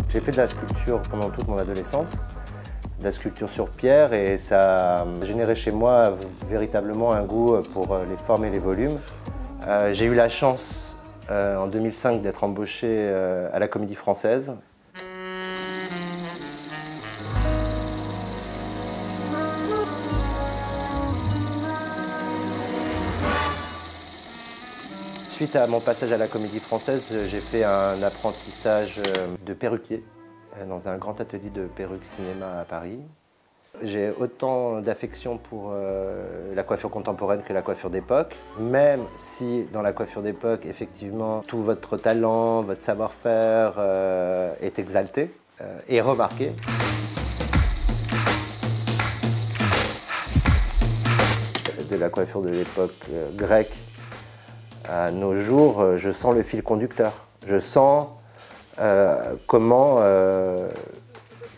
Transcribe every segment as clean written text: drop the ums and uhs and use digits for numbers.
J'ai fait de la sculpture pendant toute mon adolescence, de la sculpture sur pierre, et ça a généré chez moi véritablement un goût pour les formes et les volumes. J'ai eu la chance en 2005 d'être embauché à la Comédie Française. Suite à mon passage à la Comédie Française, j'ai fait un apprentissage de perruquier dans un grand atelier de perruque cinéma à Paris. J'ai autant d'affection pour la coiffure contemporaine que la coiffure d'époque, même si dans la coiffure d'époque, effectivement, tout votre talent, votre savoir-faire est exalté et remarqué. De la coiffure de l'époque grecque à nos jours, je sens le fil conducteur. Je sens comment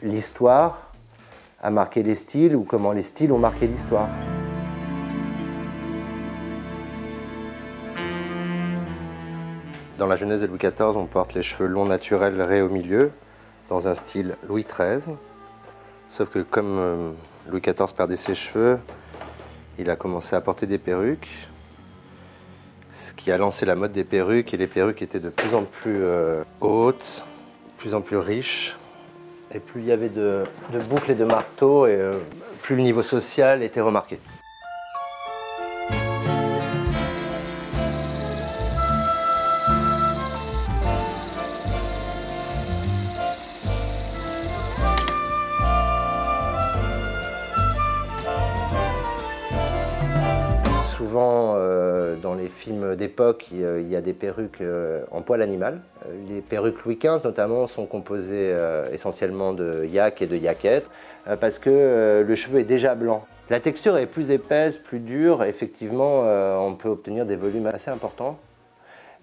l'histoire a marqué les styles ou comment les styles ont marqué l'histoire. Dans la jeunesse de Louis XIV, on porte les cheveux longs naturels raies au milieu, dans un style Louis XIII. Sauf que comme Louis XIV perdait ses cheveux, il a commencé à porter des perruques, ce qui a lancé la mode des perruques, et les perruques étaient de plus en plus hautes, de plus en plus riches. Et plus il y avait de boucles et de marteaux, et plus le niveau social était remarqué. Souvent, dans les films d'époque, il y a des perruques en poil animal. Les perruques Louis XV, notamment, sont composées essentiellement de yak et de yaquettes, parce que le cheveu est déjà blanc. La texture est plus épaisse, plus dure. Effectivement, on peut obtenir des volumes assez importants.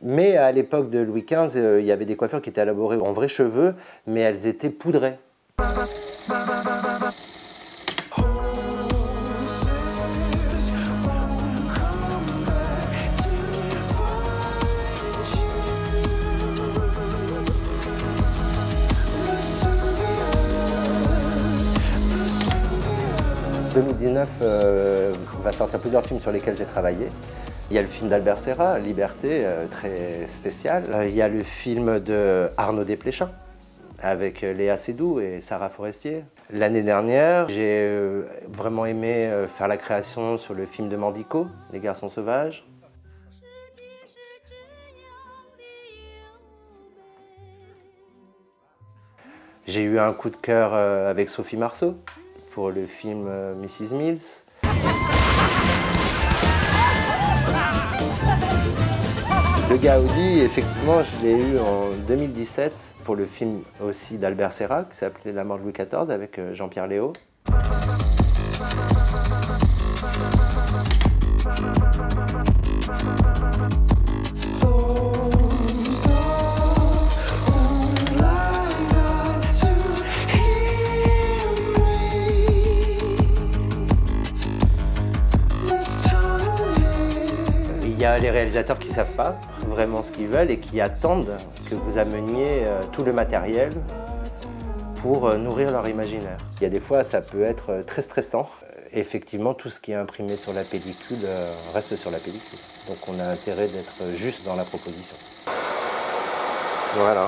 Mais à l'époque de Louis XV, il y avait des coiffures qui étaient élaborées en vrais cheveux, mais elles étaient poudrées. En 2019 va sortir plusieurs films sur lesquels j'ai travaillé. Il y a le film d'Albert Serra, Liberté, très spécial. Il y a le film de Arnaud Desplechin, avec Léa Seydoux et Sarah Forestier. L'année dernière, j'ai vraiment aimé faire la création sur le film de Mandico, Les Garçons Sauvages. J'ai eu un coup de cœur avec Sophie Marceau pour le film Mrs. Mills. Le Gaudi, effectivement, je l'ai eu en 2017 pour le film aussi d'Albert Serra qui s'appelait La mort de Louis XIV avec Jean-Pierre Léaud. Il y a les réalisateurs qui ne savent pas vraiment ce qu'ils veulent et qui attendent que vous ameniez tout le matériel pour nourrir leur imaginaire. Il y a des fois, ça peut être très stressant. Effectivement, tout ce qui est imprimé sur la pellicule reste sur la pellicule. Donc on a intérêt d'être juste dans la proposition. Voilà.